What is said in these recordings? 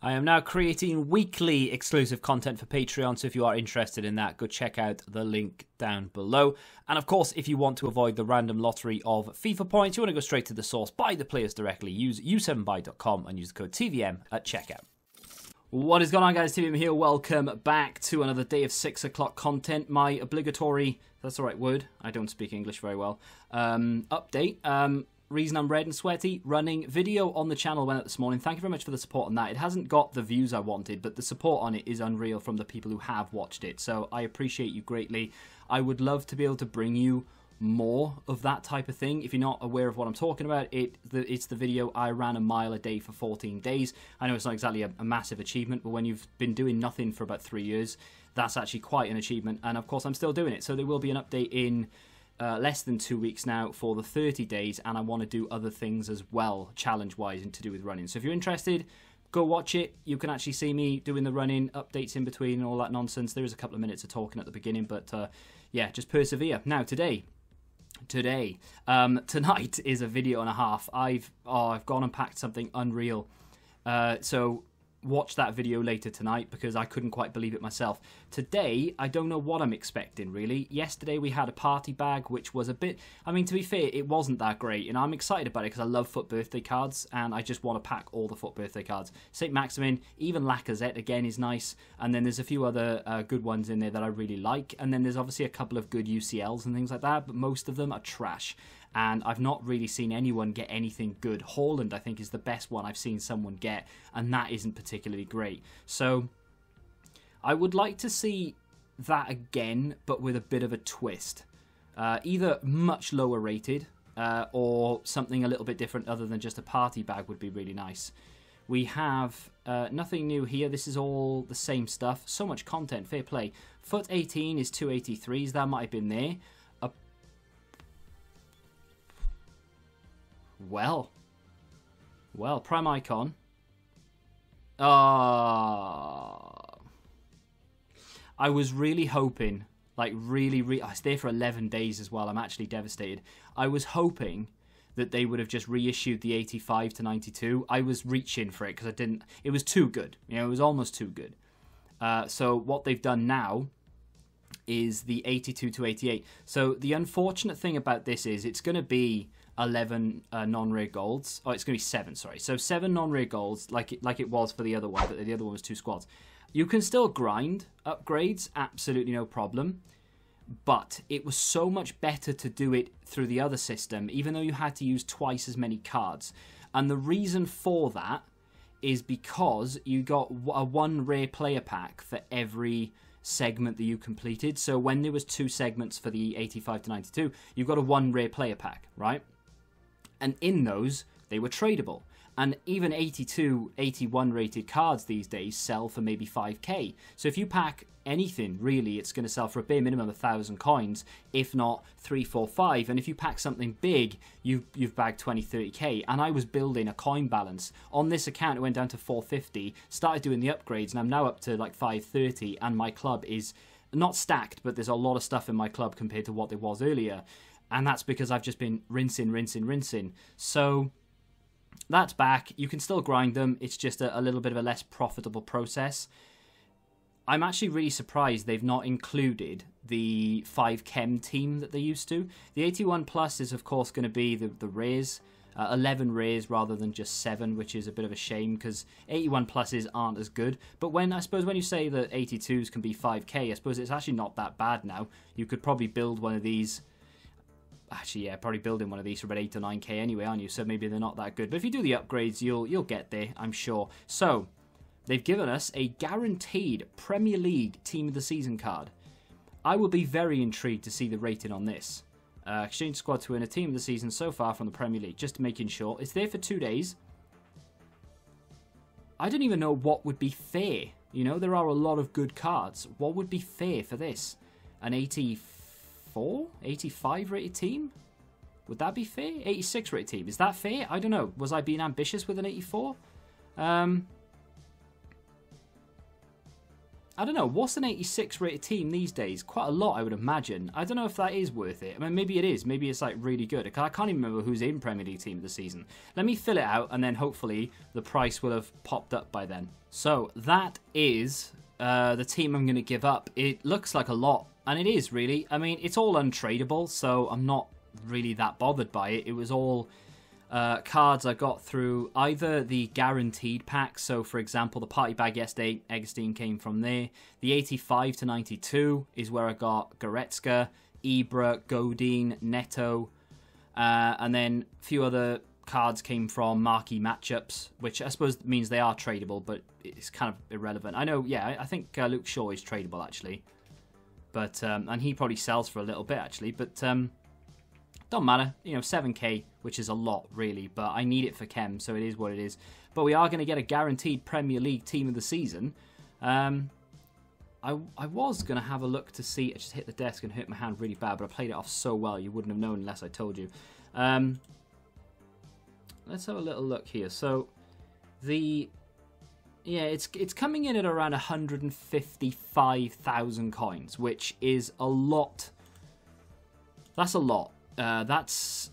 I am now creating weekly exclusive content for Patreon, so if you are interested in that, go check out the link down below. And of course, if you want to avoid the random lottery of FIFA points, you want to go straight to the source, buy the players directly, use u7buy.com and use the code TVM at checkout. What is going on, guys? TVM here. Welcome back to another day of 6 o'clock content. My obligatory, that's the right word, I don't speak English very well, update. Reason I'm red and sweaty, running video on the channel went out this morning. Thank you very much for the support on that. It hasn't got the views I wanted, but the support on it is unreal from the people who have watched it. So I appreciate you greatly. I would love to be able to bring you more of that type of thing. If you're not aware of what I'm talking about, it's the video I ran a mile a day for 14 days. I know it's not exactly a massive achievement, but when you've been doing nothing for about 3 years, that's actually quite an achievement. And of course, I'm still doing it. So there will be an update in less than 2 weeks now for the 30 days, and I want to do other things as well, challenge-wise, and to do with running. So if you're interested, go watch it. You can actually see me doing the running, updates in between, and all that nonsense. There is a couple of minutes of talking at the beginning, but yeah, just persevere. Now, tonight is a video and a half. I've gone and packed something unreal. So watch that video later tonight because I couldn't quite believe it myself. Today, I don't know what I'm expecting, really. Yesterday, we had a party bag, which was a bit... I mean, to be fair, it wasn't that great, and I'm excited about it because I love FUT birthday cards, and I just want to pack all the FUT birthday cards. St. Maximin, even Lacazette, again, is nice, and then there's a few other good ones in there that I really like, and then there's obviously a couple of good UCLs and things like that, but most of them are trash. And I've not really seen anyone get anything good. Haaland, I think, is the best one I've seen someone get, and that isn't particularly great. So I would like to see that again, but with a bit of a twist. Either much lower rated, or something a little bit different other than just a party bag would be really nice. We have nothing new here. This is all the same stuff. So much content, fair play. FUT 18 is 283s. That might have been there. Well, Prime Icon. I was really hoping, like really, I was there for 11 days as well. I'm actually devastated. I was hoping that they would have just reissued the 85 to 92. I was reaching for it because it was too good. You know, it was almost too good. So what they've done now is the 82 to 88. So the unfortunate thing about this is it's going to be 11 non-rare golds. Oh, it's going to be 7, sorry. So 7 non-rare golds, like it was for the other one, but the other one was 2 squads. You can still grind upgrades, absolutely no problem. But it was so much better to do it through the other system, even though you had to use twice as many cards. And the reason for that is because you got a 1 rare player pack for every segment that you completed. So when there was 2 segments for the 85 to 92, you got a 1 rare player pack, right? And in those, they were tradable. And even 82, 81 rated cards these days sell for maybe 5k. So if you pack anything, really, it's going to sell for a bare minimum 1,000 coins, if not 3, 4, 5. And if you pack something big, you've bagged 20, 30k. And I was building a coin balance. On this account, it went down to 450, started doing the upgrades, and I'm now up to like 530, and my club is not stacked, but there's a lot of stuff in my club compared to what there was earlier. And that's because I've just been rinsing. So that's back. You can still grind them. It's just a little bit of a less profitable process. I'm actually really surprised they've not included the 5 chem team that they used to. The 81 plus is, of course, going to be the rares. 11 rares rather than just 7, which is a bit of a shame because 81 pluses aren't as good. But I suppose when you say that 82s can be 5k, I suppose it's actually not that bad now. You could probably build one of these. Actually, yeah, probably building one of these for about 8 or 9k anyway, aren't you? So maybe they're not that good. But if you do the upgrades, you'll get there, I'm sure. So they've given us a guaranteed Premier League Team of the Season card. I will be very intrigued to see the rating on this. Exchange squad to win a Team of the Season so far from the Premier League. Just making sure. It's there for 2 days. I don't even know what would be fair. You know, there are a lot of good cards. What would be fair for this? An 84, 85 rated team? Would that be fair? 86 rated team. Is that fair? I don't know. Was I being ambitious with an 84? I don't know, what's an 86 rated team these days? Quite a lot, I would imagine. I don't know if that is worth it. I mean, maybe it is. Maybe it's like really good. I can't even remember who's in Premier League team of the season. Let me fill it out, and then hopefully the price will have popped up by then. So that is the team I'm going to give up. It looks like a lot, and it is really. I mean, it's all untradeable, so I'm not really that bothered by it. It was all cards I got through either the guaranteed packs. So, for example, the party bag yesterday, Eggestein came from there. The 85 to 92 is where I got Goretzka, Ibra, Godin, Neto, and then a few other cards came from marquee matchups, which I suppose means they are tradable, but it's kind of irrelevant. I know, yeah, I think Luke Shaw is tradable, actually. But, and he probably sells for a little bit, actually, but don't matter. You know, 7k, which is a lot, really, but I need it for Chem, so it is what it is. But we are going to get a guaranteed Premier League team of the season. I was going to have a look to see. I just hit the desk and hurt my hand really bad, but I played it off so well you wouldn't have known unless I told you. Let's have a little look here. So, it's coming in at around 155,000 coins, which is a lot. That's a lot. That's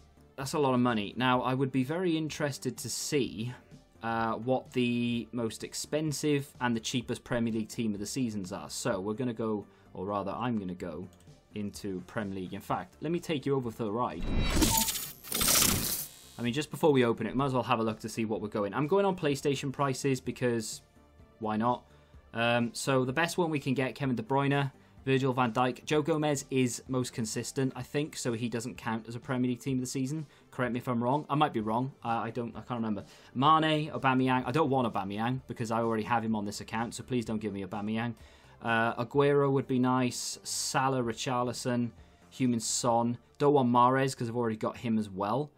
a lot of money. Now, I would be very interested to see what the most expensive and the cheapest Premier League team of the seasons are. So we're going to go, or rather I'm going to go into Premier League. In fact, let me take you over for the ride. I mean, just before we open it, might as well have a look to see what we're going. I'm going on PlayStation prices because why not? So the best one we can get, Kevin De Bruyne, Virgil van Dijk. Joe Gomez is most consistent, I think, so he doesn't count as a Premier League team of the season. Correct me if I'm wrong. I might be wrong. I can't remember. Mane, Aubameyang. I don't want Aubameyang because I already have him on this account, so please don't give me Aubameyang. Aguero would be nice. Salah, Richarlison, Heung-min Son. Don't want Mahrez because I've already got him as well.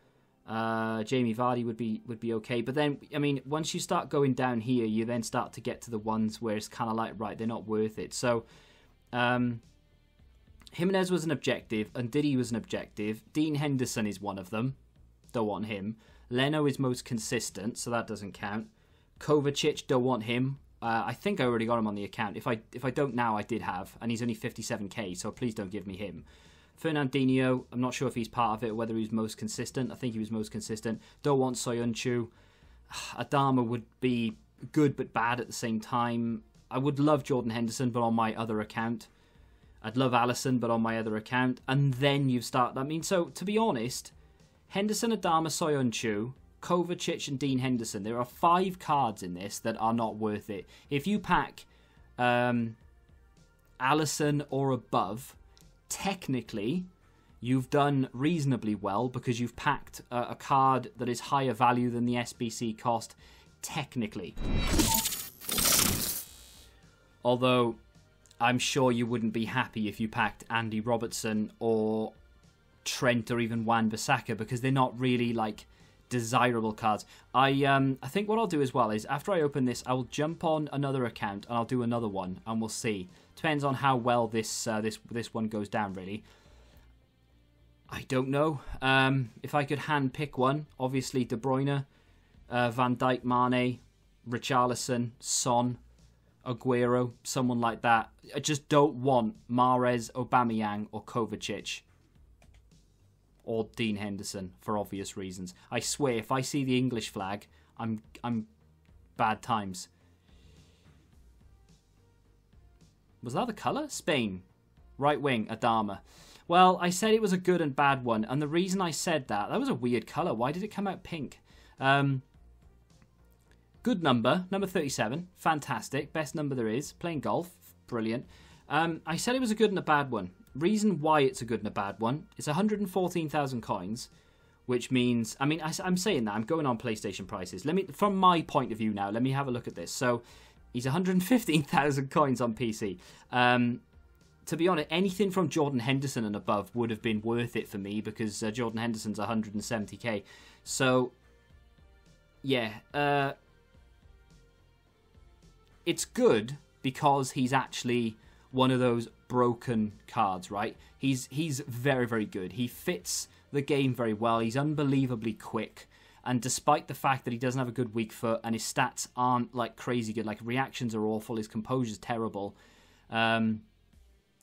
Jamie Vardy would be okay, but then I mean, once you start going down here, you then start to get to the ones where it's kind of like, right, they're not worth it. So Jimenez was an objective, and Diddy was an objective. Dean Henderson is one of them. Don't want him. Leno is most consistent, so that doesn't count. Kovacic, don't want him. I think I already got him on the account. If I don't now, I did have, and he's only 57k, so please don't give me him. Fernandinho, I'm not sure if he's part of it or whether he's most consistent. I think he was most consistent. Don't want Soyuncu. Adama would be good but bad at the same time. I would love Jordan Henderson, but on my other account. I'd love Alisson, but on my other account. And then you start... I mean, so, to be honest, Henderson, Adama, Soyuncu, Kovacic and Dean Henderson, there are 5 cards in this that are not worth it. If you pack Alisson or above... technically, you've done reasonably well because you've packed a card that is higher value than the SBC cost, technically. Although, I'm sure you wouldn't be happy if you packed Andy Robertson or Trent or even Wan-Bissaka because they're not really, like, desirable cards. I think what I'll do as well is, after I open this, I will jump on another account and I'll do another one and we'll see. Depends on how well this one goes down, really. I don't know. If I could hand pick one, obviously De Bruyne, Van Dijk, Mane, Richarlison, Son, Aguero, someone like that. I just don't want Mahrez, Aubameyang, or Kovacic. Or Dean Henderson, for obvious reasons. I swear, if I see the English flag, I'm bad times. Was that the colour? Spain. Right wing, Adama. Well, I said it was a good and bad one, and the reason I said that was a weird colour. Why did it come out pink? Good number 37. Fantastic. Best number there is. Playing golf. Brilliant. I said it was a good and a bad one. Reason why it's a good and a bad one, it's 114,000 coins, which means, I mean, I'm saying that, I'm going on PlayStation prices. From my point of view now, let me have a look at this. So, he's 115,000 coins on PC. To be honest, anything from Jordan Henderson and above would have been worth it for me because Jordan Henderson's 170k. So, yeah, it's good because he's actually one of those broken cards, right? He's very, very good. He fits the game very well. He's unbelievably quick. And despite the fact that he doesn't have a good weak foot and his stats aren't like crazy good, like reactions are awful, his composure's terrible, and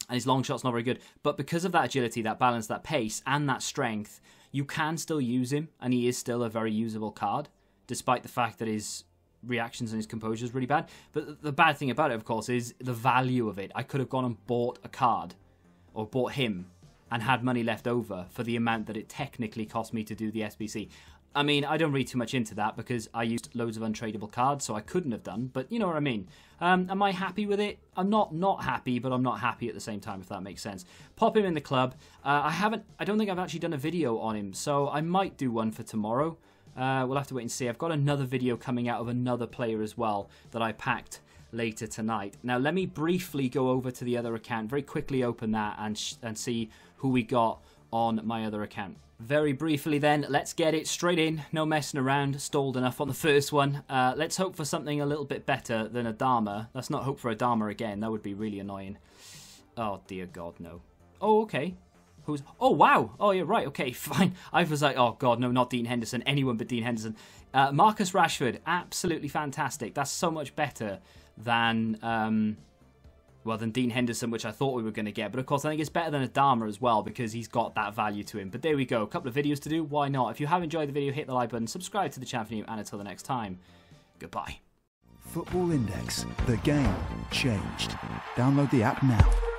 his long shot's not very good. But because of that agility, that balance, that pace, and that strength, you can still use him, and he is still a very usable card, despite the fact that his reactions and his composure is really bad. But the bad thing about it, of course, is the value of it. I could have gone and bought a card, or bought him, and had money left over for the amount that it technically cost me to do the SBC. I mean, I don't read too much into that because I used loads of untradeable cards, so I couldn't have done, but you know what I mean. Am I happy with it? I'm not happy, but I'm not happy at the same time, if that makes sense. Pop him in the club. I don't think I've actually done a video on him, so I might do one for tomorrow. We'll have to wait and see. I've got another video coming out of another player as well that I packed later tonight. Now, let me briefly go over to the other account, very quickly open that and see who we got on my other account. Very briefly then, let's get it straight in. No messing around, stalled enough on the first one. Let's hope for something a little bit better than a Dharma. Let's not hope for a Dharma again, that would be really annoying. Oh dear God, no. Oh, okay. Who's... Oh, wow. Oh, yeah, right, okay, fine. I was like, oh God, no, not Dean Henderson. Anyone but Dean Henderson. Marcus Rashford, absolutely fantastic. That's so much better than... well, than Dean Henderson, which I thought we were going to get. But of course, I think it's better than a Dharma as well because he's got that value to him. But there we go. A couple of videos to do. Why not? If you have enjoyed the video, hit the like button, subscribe to the channel for new, and until the next time, goodbye. Football Index. The game changed. Download the app now.